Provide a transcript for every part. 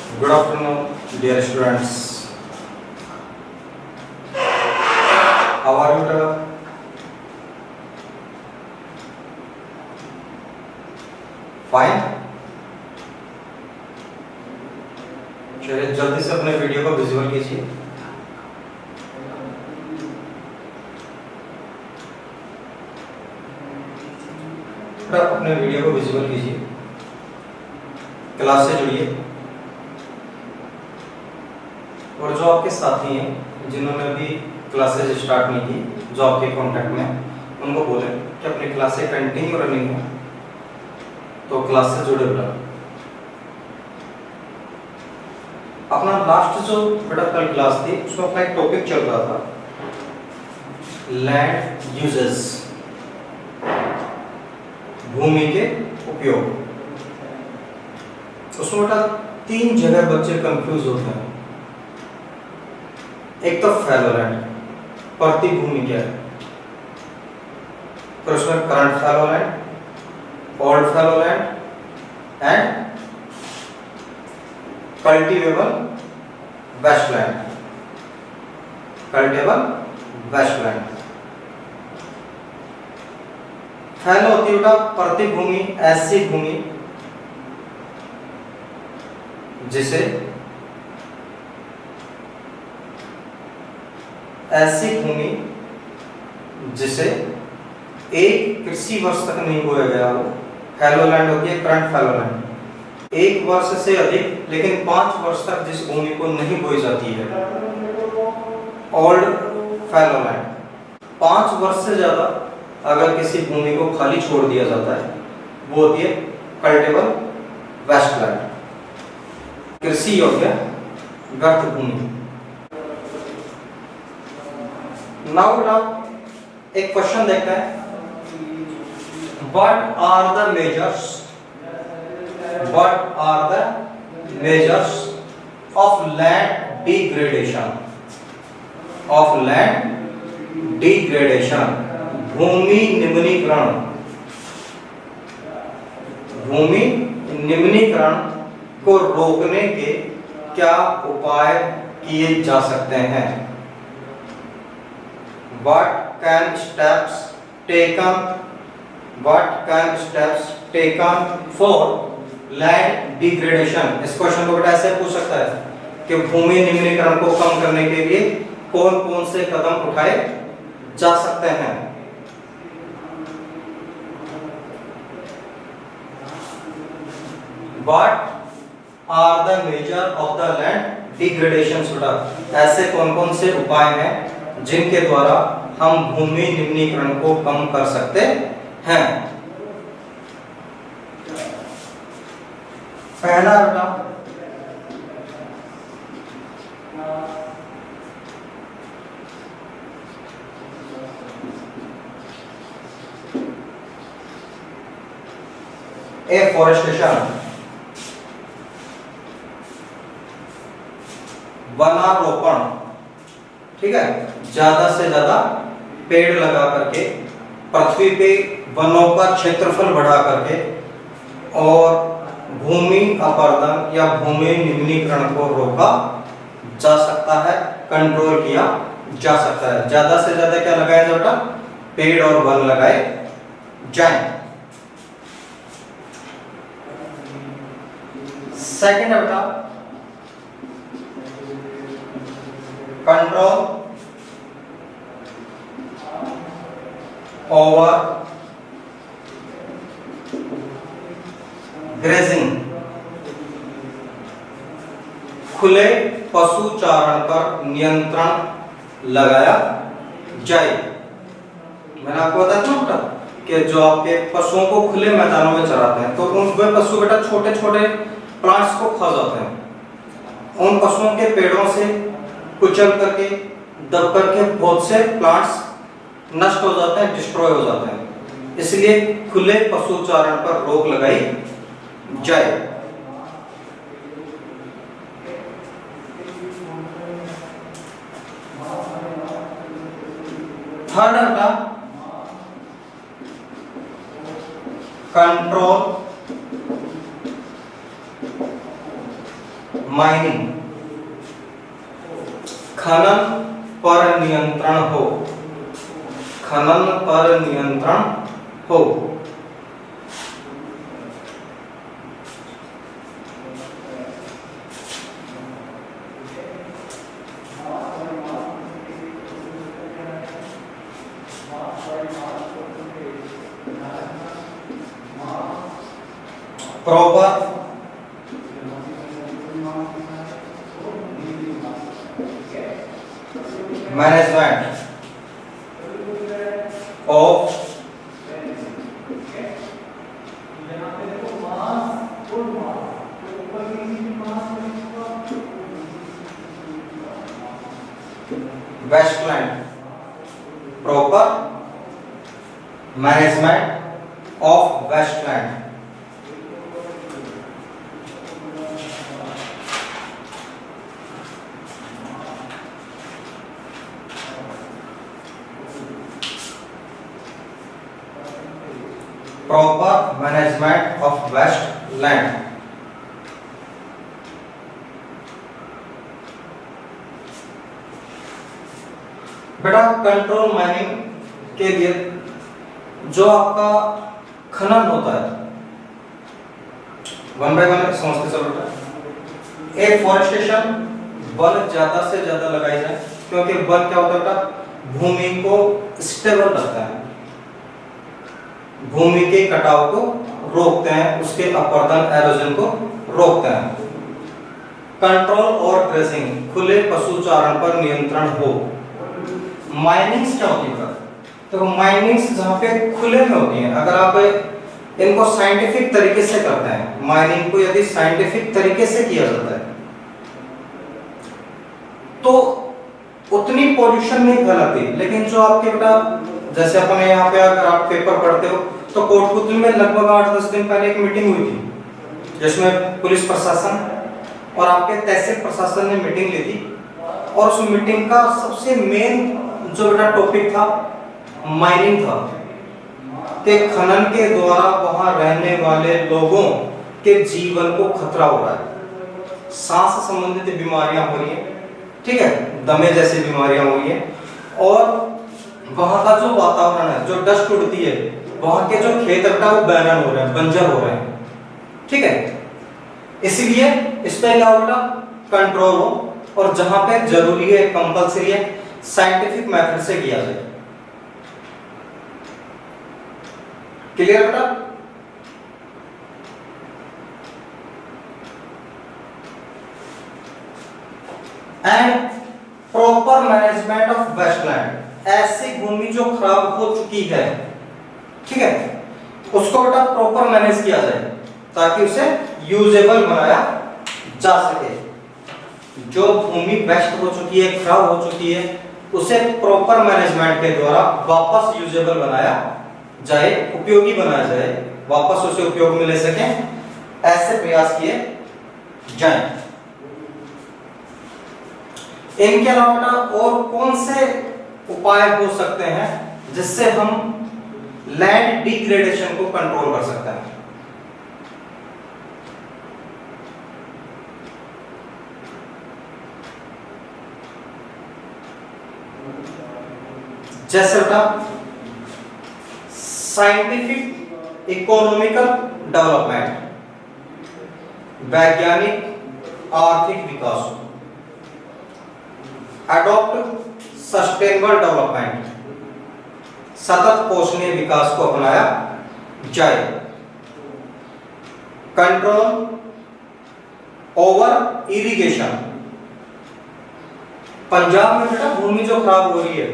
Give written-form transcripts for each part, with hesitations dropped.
Good afternoon, dear students. How are you today? Fine. चलिए जल्दी से अपने वीडियो को विजुअल कीजिए। अपने वीडियो को विजुअल कीजिए, क्लास से जुड़िए और जो आपके साथी हैं जिन्होंने अभी क्लासेस स्टार्ट नहीं की, जो आपके कांटेक्ट में, उनको बोलें कि अपनी क्लासें कंटिन्यू रनिंग है तो क्लास से जुड़े रहो। अपना लास्ट जो बेटा कल क्लास थी उसमें अपना एक टॉपिक चल रहा था लैंड यूजेस, भूमि के उपयोग। उसमें बेटा 3 जगह बच्चे कंफ्यूज होते हैं। एक तो फैलो लैंड, परती भूमि क्या है, फिर उसमें current fallow land, old fallow land and cultivable wasteland. Cultivable wasteland fallow होती है बेटा परती भूमि, ऐसी भूमि जिसे एक कृषि वर्ष तक नहीं बोया गया हो, फैलो लैंड होती है। करंट फैलो लैंड 1 वर्ष से अधिक लेकिन 5 वर्ष तक जिस भूमि को नहीं बोई जाती है। ओल्ड फैलो लैंड 5 वर्ष से ज्यादा अगर किसी भूमि को खाली छोड़ दिया जाता है वो होती है कल्टीवेबल वेस्टलैंड, कृषि योग्य व्यर्थ भूमि। नाउ बेटा एक क्वेश्चन देखते हैं, What are the measures of land degradation? भूमि निम्नीकरण को रोकने के क्या उपाय किए जा सकते हैं? What can steps taken for land degradation? इस क्वेश्चन को बेटा ऐसे पूछ सकता है कि भूमि निम्नीकरण को कम करने के लिए कौन कौन से कदम उठाए जा सकते हैं? What are the measure of the land degradation? बेटा ऐसे कौन कौन से उपाय हैं जिनके द्वारा हम भूमि निम्नीकरण को कम कर सकते हैं? पहला बेटा एफॉरेस्टेशन, वनारोपण। ठीक है, ज्यादा से ज्यादा पेड़ लगा करके पृथ्वी पे वनों का क्षेत्रफल बढ़ा करके और भूमि अपरदन या भूमि निम्नीकरण को रोका जा सकता है, कंट्रोल किया जा सकता है। ज्यादा से ज्यादा क्या लगाया जाए बेटा? पेड़ और वन लगाए जाएं। सेकंड है बेटा कंट्रोल ओवर ग्रेजिंग, खुले पशु चारण पर नियंत्रण लगाया जाए। मैंने आपको बताया था बेटा कि जो आपके पशुओं को खुले मैदानों में चराते हैं तो उनमें पशु बेटा छोटे छोटे प्लांट्स को खा जाते हैं। उन पशुओं के पेड़ों से कुचल करके दब करके बहुत से प्लांट्स नष्ट हो जाते हैं, डिस्ट्रॉय हो जाते हैं। इसलिए खुले पशु चारण पर रोक लगाई जाए। थर्ड बेटा कंट्रोल माइनिंग, खनन पर नियंत्रण हो, खनन पर नियंत्रण हो। Proper management of wasteland, proper management of wasteland. Proper management of wasteland. बेटा कंट्रोल माइनिंग के लिए जो आपका खनन होता है, वन बाय वन समझते चलो बेटा। एफॉरेस्टेशन, वन ज्यादा से ज्यादा लगाई जाए, क्योंकि वन क्या होता है बेटा, भूमि को स्टेबल रखता है, भूमि के कटाव को रोकते हैं, उसके अपरदन एरोजन को रोकते हैं। कंट्रोल और ग्रेजिंग, खुले पशु चारण पर नियंत्रण हो। माइनिंग्स क्या होती है? तो माइनिंग्स जहाँ पे खुले में होती हैं, अगर आप इनको साइंटिफिक तरीके से करते हैं, माइनिंग को यदि साइंटिफिक तरीके से किया जाता है तो उतनी पोल्यूशन नहीं फैलाती। लेकिन जो आपके बेटा, जैसे अपने यहाँ पे अगर आप पेपर पढ़ते हो तो कोटपुतली में लगभग 8-10 दिन पहले एक मीटिंग हुई थी, जिसमें पुलिस प्रशासन और आपके तहसील प्रशासन ने मीटिंग ली थी, और उस मीटिंग का सबसे मेन जो बेटा टॉपिक था माइनिंग था, कि खनन के द्वारा वहां रहने वाले लोगों के जीवन को खतरा हो रहा है, सांस संबंधित बीमारियां हो रही हैं, ठीक है, दमे जैसी बीमारियां हो रही हैं, और वहां का जो वातावरण है, जो डस्ट उड़ती है, वहां के जो खेत बेटा वो बैरन हो रहे हैं, बंजर हो रहे हैं, ठीक है। इसलिए इस पे क्या होगा, कंट्रोल हो, और जहां पे जरूरी है, कंपलसरी है, साइंटिफिक मेथड से किया जाए। क्लियर बेटा? And proper management of wasteland, ऐसी भूमि जो खराब हो चुकी है, ठीक है, उसको बेटा प्रॉपर मैनेज किया जाए ताकि उसे यूजेबल बनाया जा सके। जो भूमि वेस्ट हो चुकी है, खराब हो चुकी है, उसे प्रॉपर मैनेजमेंट के द्वारा वापस यूजेबल बनाया जाए, उपयोगी बनाया जाए, वापस उसे उपयोग में ले सके, ऐसे प्रयास किए जाएं। इनके अलावा और कौन से उपाय हो सकते हैं जिससे हम लैंड डिग्रेडेशन को कंट्रोल कर सकते हैं? जैसे बेटा साइंटिफिक इकोनॉमिकल डेवलपमेंट, वैज्ञानिक आर्थिक विकास, अडॉप्ट सस्टेनेबल डेवलपमेंट, सतत पोषणीय विकास को अपनाया जाए, कंट्रोल ओवर इरिगेशन। पंजाब में बेटा भूमि जो खराब हो रही है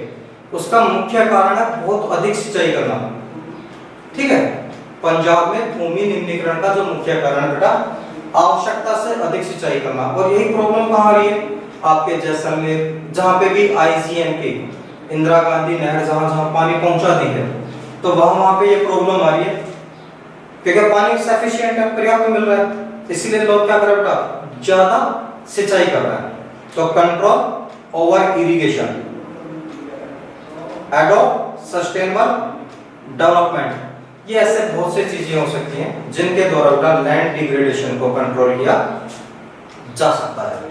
उसका मुख्य कारण है बहुत अधिक सिंचाई करना, ठीक है। पंजाब में भूमि निम्नीकरण का जो मुख्य कारण बेटा आवश्यकता से अधिक सिंचाई करना, और यही प्रॉब्लम कहाँ आ रही है? आपके जैसलमेर, जहाँ पे भी आईजीएमके इंदिरा गांधी नहर जहाँ जहाँ पानी पहुंचाती है, तो वहां पे ये प्रॉब्लम आ रही है, क्योंकि पानी सफिशिएंट है, पर्याप्त मिल रहा है, इसीलिए लोग क्या कर रहे हैं बेटा, ज्यादा सिंचाई कर रहे हैं। तो control over irrigation, adopt sustainable development, ये ऐसे बहुत सी चीजें हो सकती हैं जिनके द्वारा लैंड डिग्रेडेशन को कंट्रोल किया जा सकता है।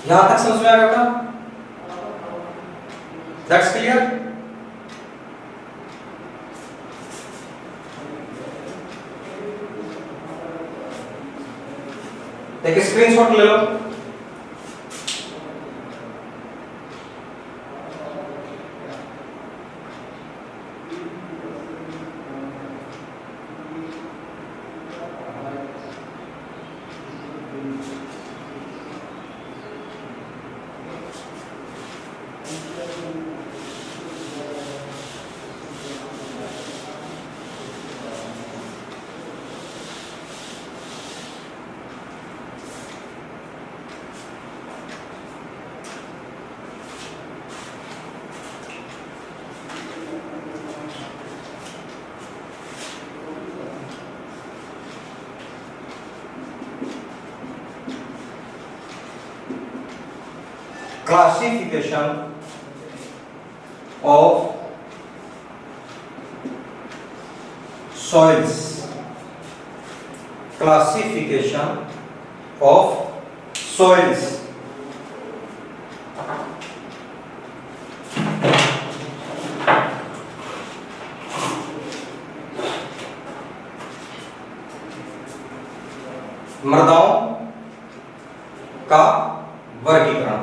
यहां तक समझ में आ गया बेटा? That's clear? देखिए स्क्रीनशॉट ले लो। Classification of soils. Classification of soils. मृदाओं का वर्गीकरण।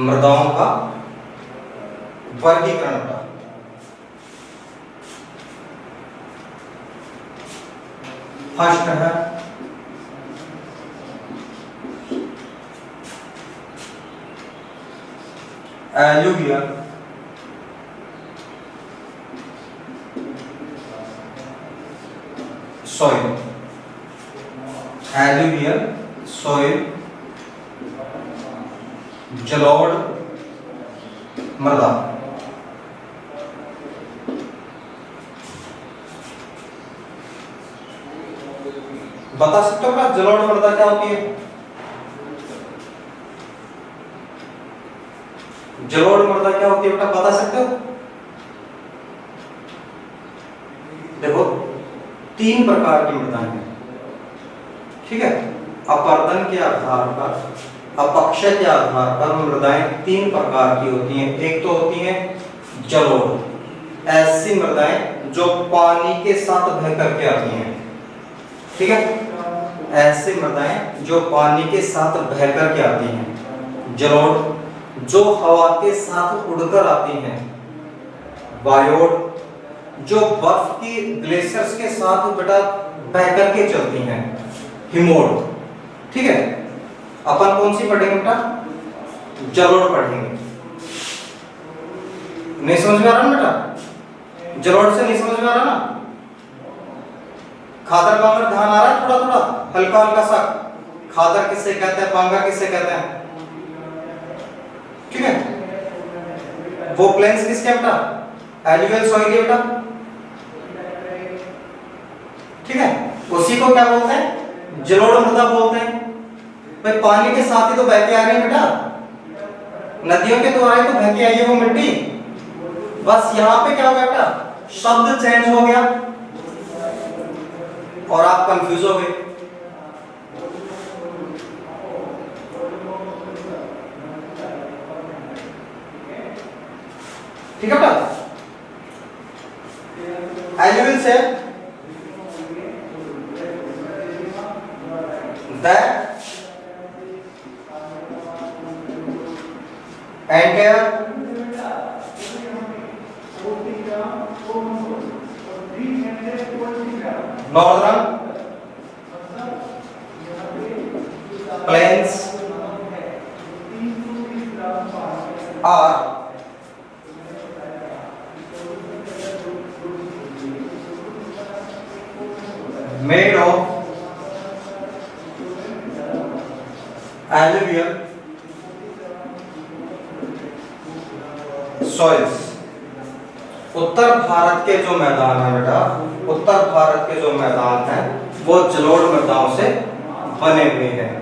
मृदाओं का वर्गीकरण का फर्स्ट है एलुवियल सॉइल। एलुवियल सॉइल जलोढ़ मृदा। बता सकते हो क्या जलोढ़ मृदा क्या होती है? जलोढ़ मृदा क्या होती है बेटा, बता सकते हो? देखो 3 प्रकार की मृदाएं हैं, ठीक है। अपर्दन के आधार पर, अपक्षय के आधार पर मृदाएं 3 प्रकार की होती हैं। एक तो होती है जलोढ़, ऐसी मृदाएं जो पानी के साथ बह करके आती हैं, ठीक है। ऐसी मृदाएं जो पानी के साथ बह करके आती हैं। जलोढ़ जो हवा के साथ उड़कर आती हैं। वायोड़ जो बर्फ की ग्लेशियर्स के साथ बेटा बह करके चलती हैं। हिमोड़, ठीक है। अपन कौन सी पढ़ेंगे बेटा? जलोढ़ पढ़ेंगे। नहीं समझ में आ रहा ना बेटा? जलोढ़ से नहीं समझ में आ रहा ना? खादर बांगर ध्यान आ रहा है? थोड़ा थोड़ा हल्का हल्का सा। खादर किससे कहते हैं, बांगर किससे कहते हैं, ठीक है। वो प्लेन्स किसके बेटा? एलुवियल सॉइल बेटा, ठीक है। उसी को क्या बोलते हैं? जलोढ़ मृदा बोलते हैं। भाई पानी के साथ ही तो बह के आ रही है बेटा, नदियों के द्वारा ही तो बह के आई है वो मिट्टी। बस यहाँ पे क्या हो गया बेटा, शब्द चेंज हो गया और आप कंफ्यूज हो गए। ठीक है बेटा। एलुवियल से that entire northern plains are made of alluvial soils। उत्तर भारत के जो मैदान है बेटा, उत्तर भारत के जो मैदान है वो जलोढ़ मृदाओं से बने हुए हैं।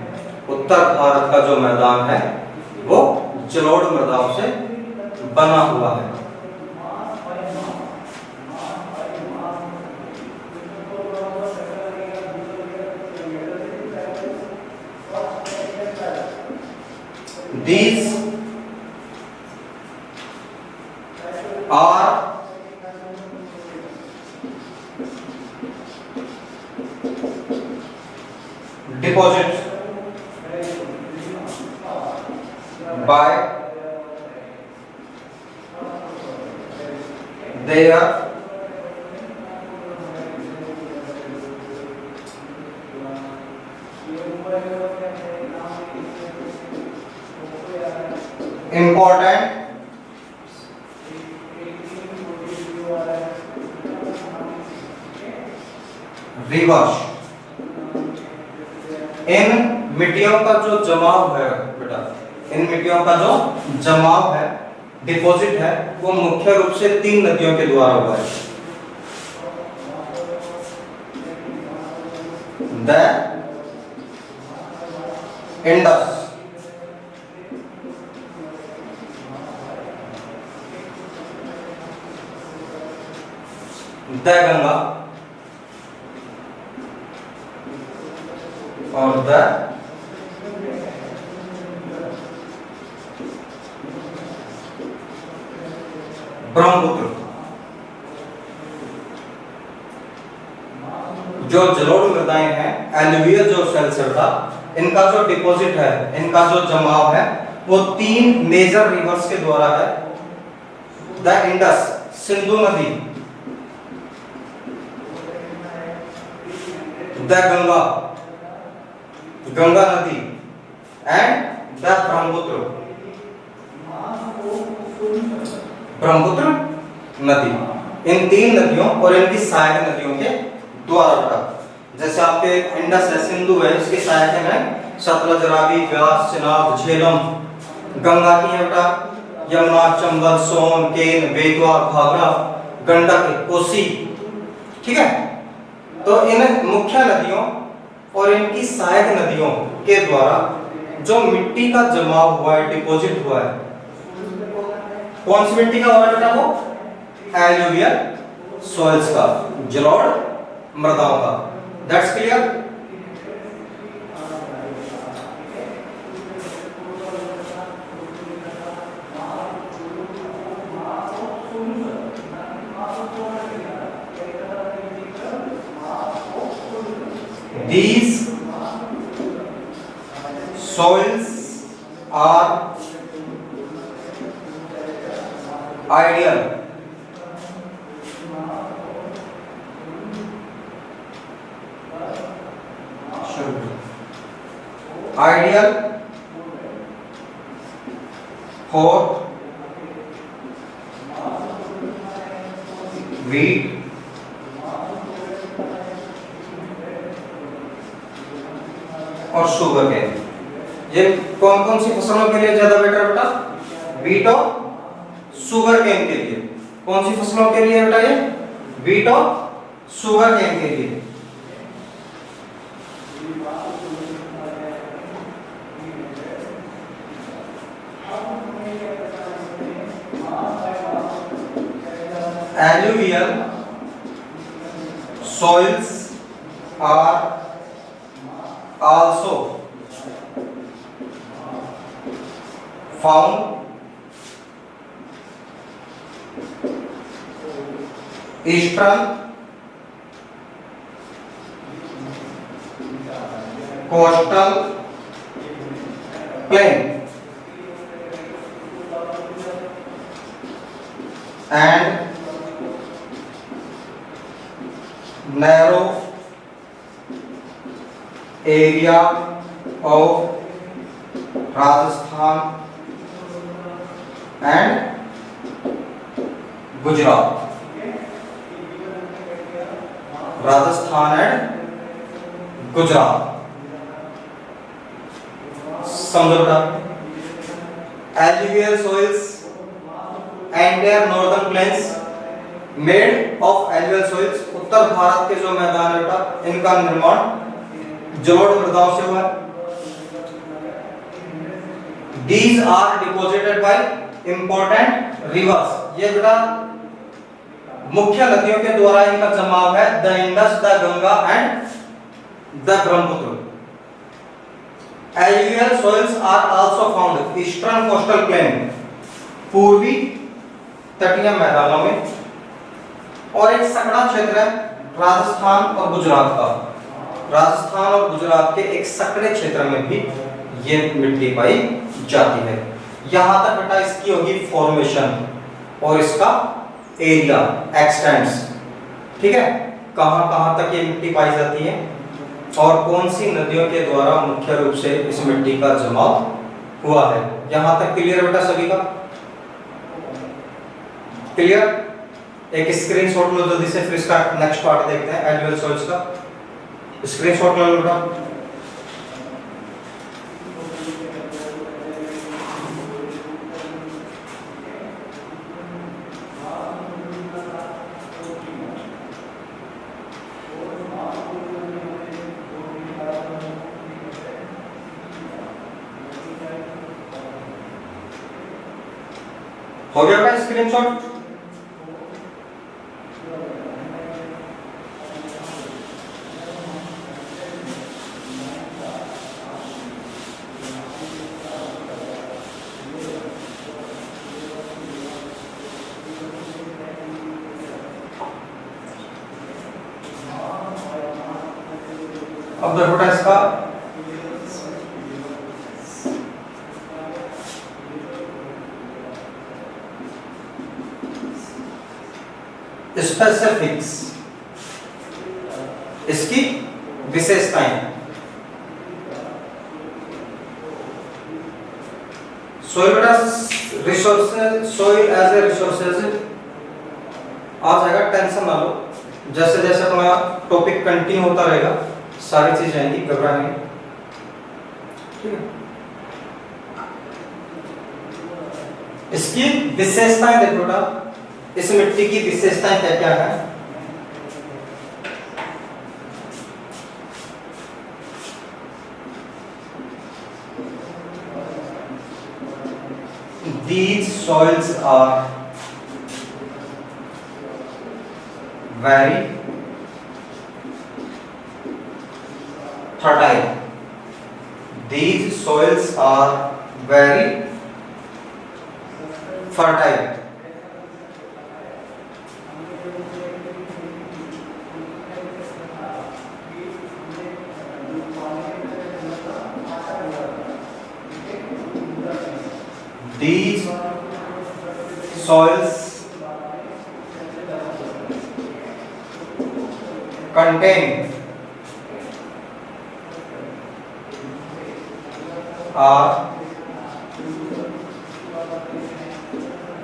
उत्तर भारत का जो मैदान है वो जलोढ़ मृदाओं से बना हुआ है। These are deposited by their important rivers। इन मिट्टियों का जो जमाव है बेटा, इन मिट्टियों का जो जमाव है, डिपॉजिट है, वो मुख्य रूप से 3 नदियों के द्वारा हुआ है। द इंडस, द गंगा और द ब्रह्मपुत्र। जो जलोढ़ मृदाएं हैं, एलुवियल जो सेल्सर था, इनका जो डिपॉजिट है, इनका जो जमाव है, वो 3 मेजर रिवर्स के द्वारा है। द इंडस, सिंधु नदी, द गंगा, गंगा नदी एंड द ब्रह्मपुत्र, ब्रह्मपुत्र नदी। इन 3 नदियों और इनकी सहायक नदियों के द्वारा बटा। जैसे आपके इंडस है, सिंधु है, इसकी सहायक है सतलज, रावी, व्यास, चिनाब, झेलम। गंगा की है बेटा यमुना, चंबल, सोन, केन, बेतवा, घाघरा, गंडक, कोसी। ठीक है, तो इन मुख्य नदियों और इनकी सहायक नदियों के द्वारा जो मिट्टी का जमाव हुआ है, डिपॉजिट हुआ है, कौन सी मिट्टी का हो रहा है बेटा? वो एलुवियल सॉइल्स का, जलोढ़ मृदाओं का। That's clear. These soils are ideal for wheat, और शुगर केन। ये कौन कौन सी फसलों के लिए ज्यादा बेटर बेटा? व्हीट और शुगर केन के लिए। कौन सी फसलों के लिए बेटा? ये व्हीट और शुगर केन के लिए। Alluvial soils are also found eastern coastal plain and narrow area of Rajasthan and Gujarat। Rajasthan and Gujarat. समझो बेटा, alluvial soils entire northern plains made of alluvial soils। उत्तर भारत के जो मैदान है बेटा, इनका निर्माण जलोढ़ मृदाओं से हुआ है। These are deposited by important rivers। ये बेटा मुख्य नदियों के द्वारा इनका जमाव है। The Indus, the Ganga and the Brahmaputra. Alluvial soils are also found eastern coastal plain, पूर्वी तटीय मैदानों में, और एक सकड़ा क्षेत्र है राजस्थान और गुजरात का। राजस्थान और गुजरात के एक सकड़े क्षेत्र में भी ये मिट्टी पाई जाती है। यहां तक बेटा इसकी होगी फॉर्मेशन और इसका एरिया एक्सटेंड्स। ठीक है, कहां कहां तक ये मिट्टी पाई जाती है और कौन सी नदियों के द्वारा मुख्य रूप से इस मिट्टी का जमाव हुआ है। यहां तक क्लियर बेटा सभी का? क्लियर? एक स्क्रीनशॉट लो जल्दी से, फिर इसका नेक्स्ट पार्ट देखते हैं एलुवियल सॉइल्स का। स्क्रीनशॉट लो बेटा। हो गया बेटा स्क्रीनशॉट? अब देखो बेटा इसका स्पेसिफिक्स, इसकी विशेषताएं। सोइल बेटा resources, soil as a resources आ जाएगा, टेंशन ना लो। जैसे जैसे अपना टॉपिक कंटिन्यू होता रहेगा सारी चीजें आएंगी, घबराएंगे। ठीक है, इसकी विशेषताएं देखो बेटा, इस मिट्टी की विशेषताएं क्या क्या है। These soils are very fertile. These soils are very fertile. These soils contain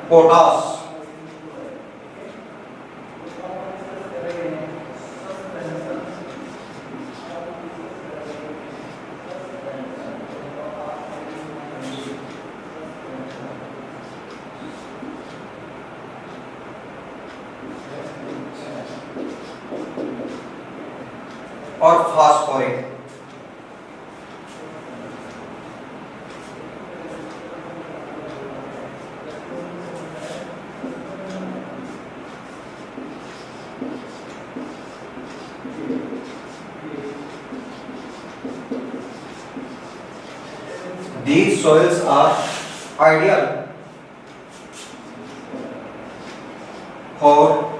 potash, और phosphoric. These soils are ideal for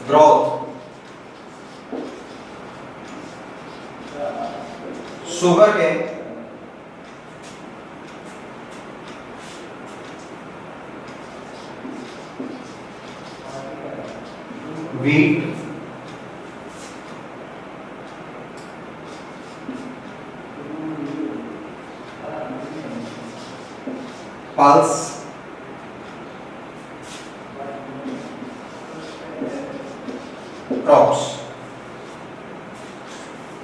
growth, sugarcane, wheat, pulse, crops.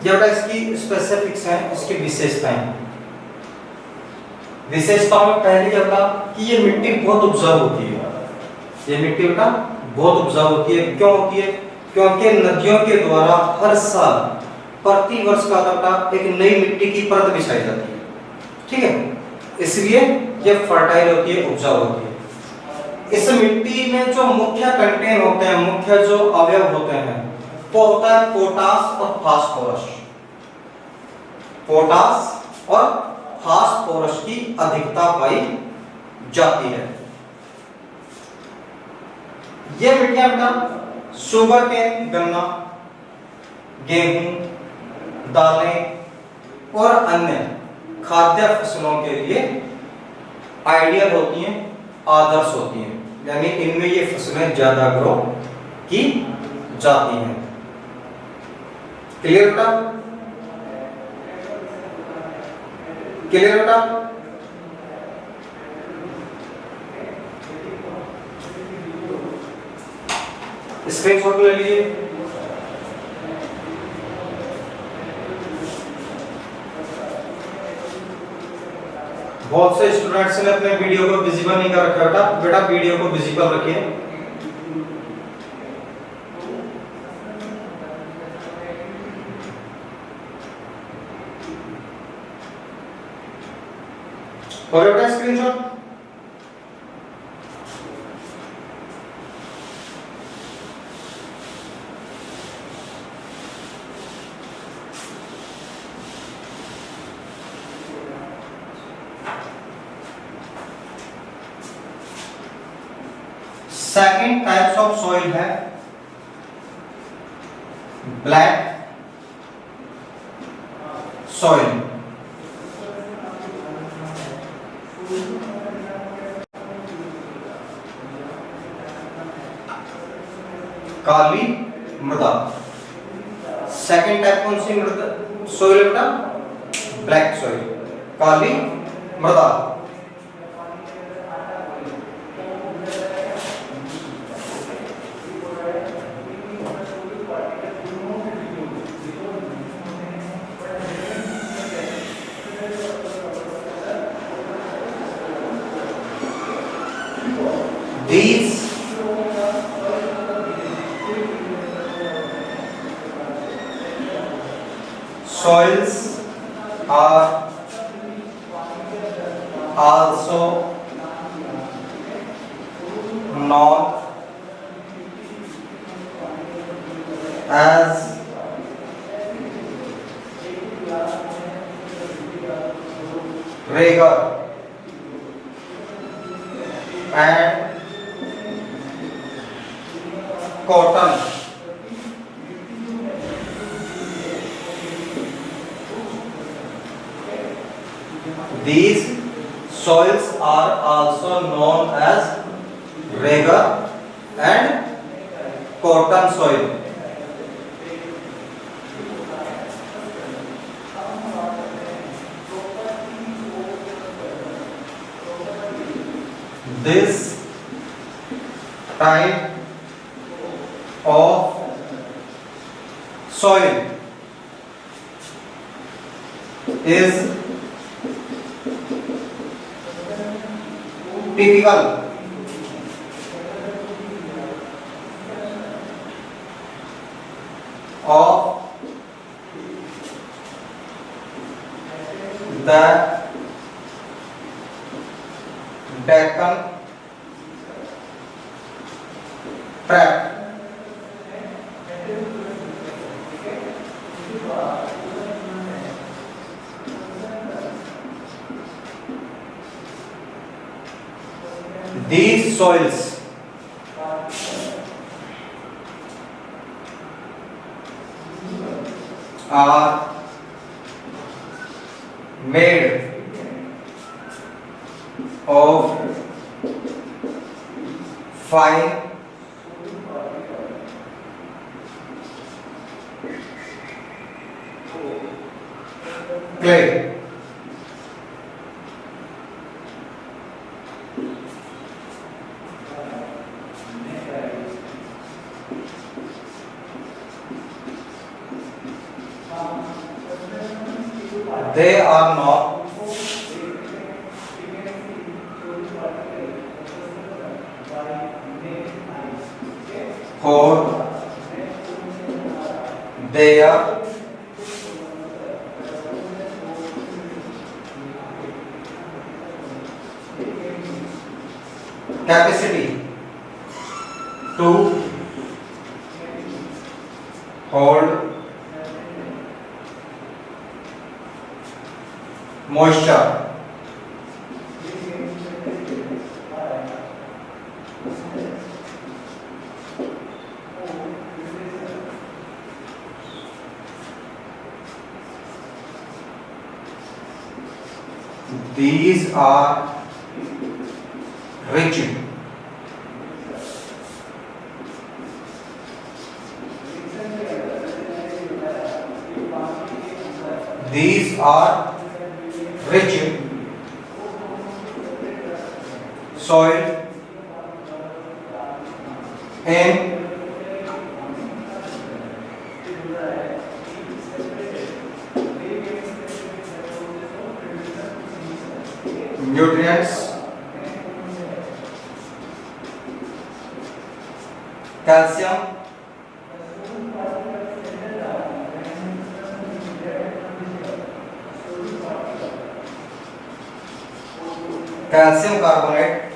जब इसकी स्पेसिफिक्स हैं, इसकी विशेषताएं। विशेषताओं में पहली क्या कि ये मिट्टी बहुत उपजाऊ होती है। ये मिट्टी बेटा बहुत उपजाऊ होती है। क्यों होती है? क्योंकि नदियों के द्वारा हर साल प्रति वर्ष का बेटा एक नई मिट्टी की परत बिछाई जाती है। ठीक है, इसलिए ये फर्टाइल होती है, उपजाऊ होती है। इस मिट्टी में जो मुख्य कंटेंट होते हैं, मुख्य जो अवयव होते हैं, वो होता है पोटास और फास्फोरस। पोटास और फास्फोरस की अधिकता पाई जाती है। ये मिट्टियां बेटा शुगर केन, गन्ना, गेहूं, दालें और अन्य खाद्य फसलों के लिए आइडियल होती हैं, आदर्श होती हैं, यानी इनमें ये फसलें ज्यादा ग्रो की जाती हैं। क्लियर बेटा? क्लियर बेटा? स्क्रीनशॉट ले लीजिए। बहुत से स्टूडेंट्स ने अपने वीडियो को विजिबल नहीं कर रखा बेटा, बेटा वीडियो को विजिबल रखिए। हो गया बेटा screenshot? Second types of soil है ब्लैक सॉइल। काली मृदा। सेकेंड टाइप कौन सी मृदा सॉइल बेटा? ब्लैक सॉइल, काली मृदा। These soils are also known as Rager and cotton. These soils are also known as Rager and cotton soil. This type of soil is typical of the Deccan tract. These soils are made of fine clay. They are not for their capacity to hold moisture. These are rigid. These are rigid soil in nutrients, calcium, calcium carbonate,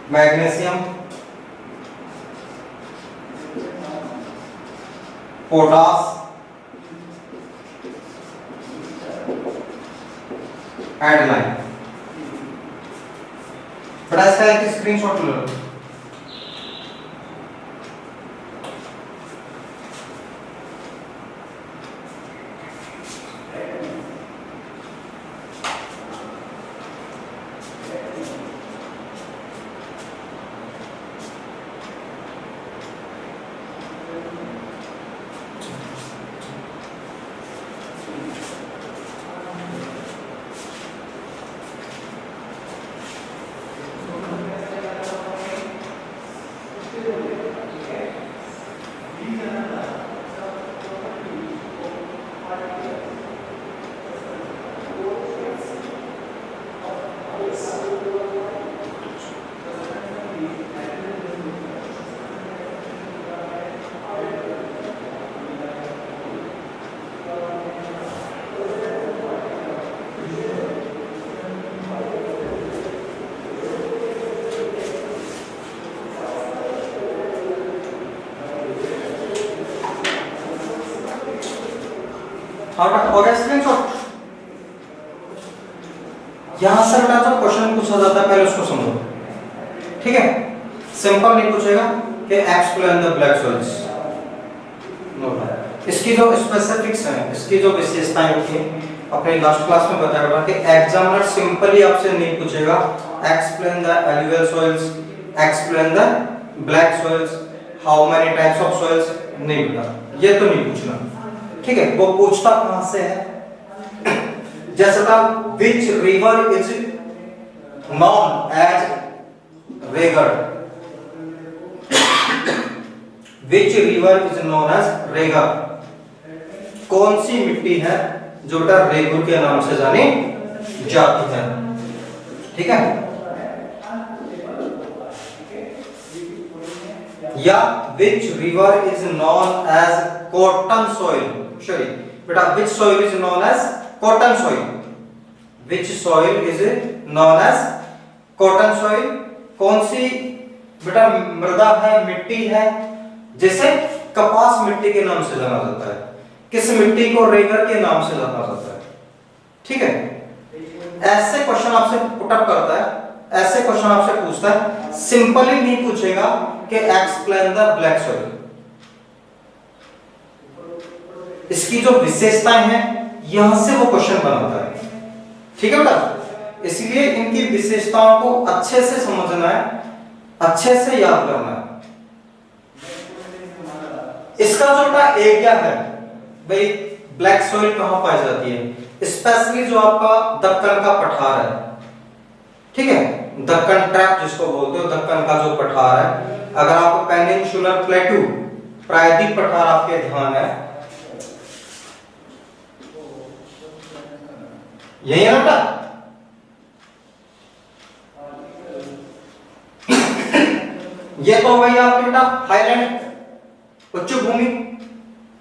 magnesium, potash and lime. बड़ा इसका एक screenshot ले लो। और screenshot यहां से बेटा जो question पूछा जाता है पहले उसको समझो, ठीक है। सिंपल नहीं पूछेगा कि एक्सप्लेन द ब्लैक सॉइल्स, इसकी जो स्पेसिफिक्स हैं, इसकी जो विशेषताएं होती हैं अपने लास्ट क्लास में बताया था कि एग्जामिनर सिंपली आपसे नहीं पूछेगा explain the alluvial soils, explain the black soils, how many types of soils, नहीं बेटा ये तो नहीं पूछना, ठीक है। वो पूछता कहां से है, जैसे था which river is known as regur, which river is known as regur, कौन सी मिट्टी है जो बेटा रेगुर के नाम से जानी जाती है, ठीक है। या which river is known as cotton soil, sorry बेटा which soil is known as cotton soil, which soil is known as cotton soil, कौन सी बेटा मृदा है, मिट्टी है जिसे कपास मिट्टी के नाम से जाना जाता है, किस मिट्टी को रेगर के नाम से जाना जाता है, ठीक है। ऐसे क्वेश्चन आपसे पुट अप करता है, ऐसे क्वेश्चन आपसे पूछता है, सिंपली नहीं पूछेगा कि एक्सप्लेन द ब्लैक सॉइल, इसकी जो विशेषताएं हैं यहां से वो क्वेश्चन बनाता है, ठीक है बेटा। इसलिए इनकी विशेषताओं को अच्छे से समझना है, अच्छे से याद करना है। इसका जो बेटा एरिया है भाई, ब्लैक सॉइल कहां पाई जाती है, स्पेशली जो आपका दक्कन का पठार है, ठीक है, दक्कन ट्रैप जिसको बोलते हो, दक्कन का जो पठार है, अगर आपको पेनिनसुलर प्लेटू प्रायद्वीप पठार आपके ध्यान है, यही है बेटा, ये तो भैया आपके बेटा हाईलैंड उच्च भूमि,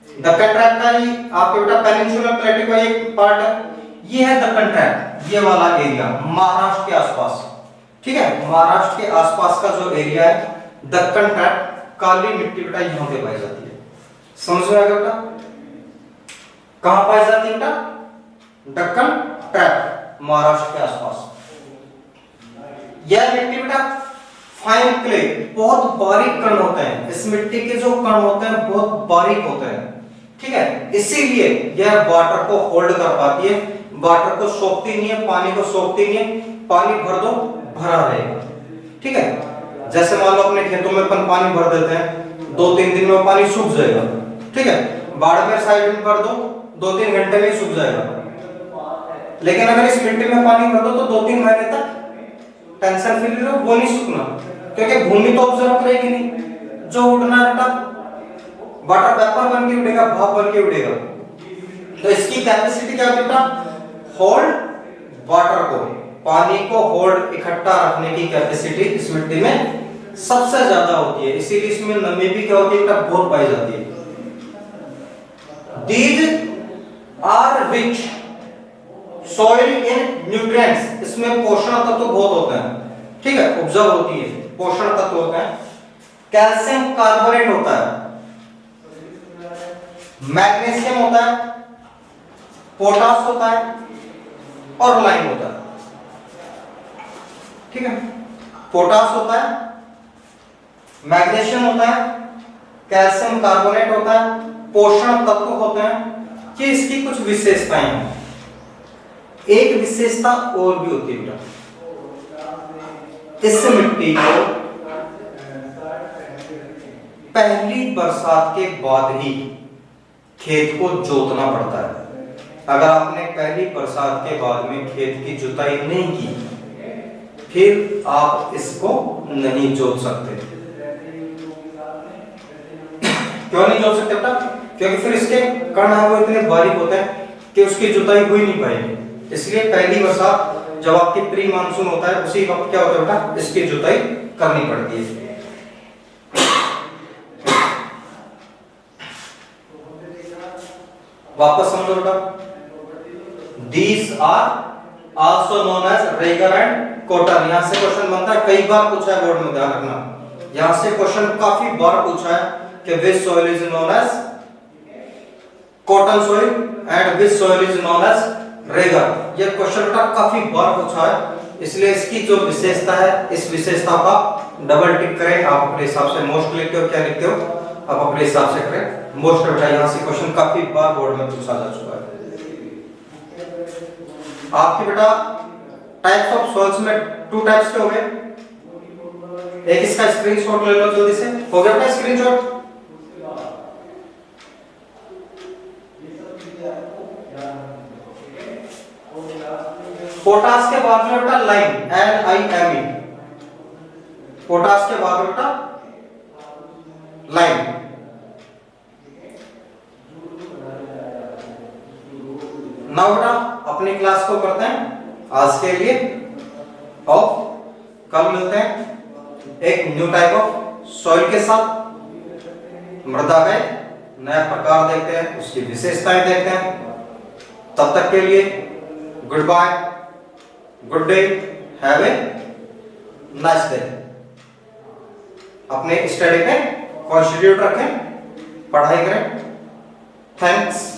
दक्कन ट्रैप का ही आपके बेटा पेनिनसुलर प्लेटू का एक पार्ट है, ये है दक्कन ट्रैक्ट, ये वाला एरिया महाराष्ट्र के आसपास, ठीक है, महाराष्ट्र के आसपास का जो एरिया है दक्कन ट्रैक्ट, काली मिट्टी बेटा यहाँ पे पाई जाती है। समझ में आ गया बेटा, कहां पाई जाती है बेटा? दक्कन ट्रैक्ट, महाराष्ट्र के आसपास। यह मिट्टी बेटा फाइन क्ले, बहुत बारीक कण होते हैं, इस मिट्टी के जो कण होते हैं बहुत बारीक होते हैं, ठीक है, इसीलिए यह वाटर को होल्ड कर पाती है, वाटर को सोखती नहीं है, पानी को सोखती नहीं है, पानी भर दो भरा रहेगा, ठीक है। जैसे मान लो अपने खेतों में अपन पानी भर देते हैं, 2-3 दिन में पानी सूख जाएगा, ठीक है, बाड़मेर साइड में भर दो 2-3 घंटे में सूख जाएगा, लेकिन अगर इस मिट्टी में पानी भर दो तो 2-3 महीने तक टेंशन फ्री रहो, वो नहीं सूखना, क्योंकि भूमि तो ऑब्जर्व करेगी नहीं, जो उड़ना है बेटा वाटर वेपर बन के उड़ेगा, भाप बन के उड़ेगा। तो इसकी कैपेसिटी क्या बेटा? होल्ड वाटर को, पानी को होल्ड इकट्ठा रखने की कैपेसिटी इस मिट्टी में सबसे ज्यादा होती है, इसीलिए इसमें नमी भी क्या होती है बेटा? बहुत पाई जाती है। These are rich soil in nutrients, इसमें पोषण तत्व बहुत होते हैं, ठीक है, उपजाऊ होती है, पोषण तत्व होते हैं। कैल्शियम कार्बोनेट होता है, मैग्नीशियम होता है, पोटास होता है और लाइम होता है, ठीक है, पोटास होता है, मैग्नीशियम होता है, कैल्शियम कार्बोनेट होता है, पोषण तत्व होते हैं, कि इसकी कुछ विशेषताएं हैं। एक विशेषता और भी होती है बेटा, इस मिट्टी को पहली बरसात के बाद ही खेत को जोतना पड़ता है। अगर आपने पहली बरसात के बाद में खेत की जुताई नहीं की, फिर आप इसको नहीं जोत सकते। क्यों नहीं जोत सकते बेटा? क्योंकि फिर इसके कण है वो इतने बारीक होते हैं कि उसकी जुताई हो ही नहीं पाएगी। इसलिए पहली बरसात जब आपकी प्री मानसून होता है, उसी वक्त क्या होता है बेटा? इसकी जुताई करनी पड़ती है। वापस समझो बेटा, These are also known as Regar and cotton. यहां से क्वेश्चन बनता है, कई बार पूछा है बोर्ड में, ध्यान रखना। यहां से क्वेश्चन काफी बार पूछा है कि which soil is known as cotton soil and which soil is known as Regar. ये क्वेश्चन बेटा काफी बार पूछा है, इसलिए इसकी जो विशेषता है, इस विशेषता का डबल टिक करें। आप अपने हिसाब से मोस्ट लिखते हो, क्या लिखते हो आप अपने हिसाब से करें मोस्ट। बेटा यहां से क्वेश्चन काफी बार बोर्ड में पूछा जा चुका है। आपके बेटा टाइप्स ऑफ सॉइल्स में 2 टाइप्स के हो गए। एक इसका स्क्रीनशॉट ले लो जल्दी से, हो गया बेटा स्क्रीनशॉट? पोटास के बाद में बेटा लाइम, LIME। पोटास के बाद में बेटा लाइम। नाउ बेटा अपनी क्लास को करते हैं आज के लिए ऑफ। कल मिलते हैं एक न्यू टाइप ऑफ सॉइल के साथ। मृदा का नया प्रकार देखते हैं, उसकी विशेषताएं देखते हैं। तब तक के लिए goodbye, good day, have a nice day. अपने स्टडी पे कॉन्स्टिट्यूट रखें, पढ़ाई करें। थैंक्स।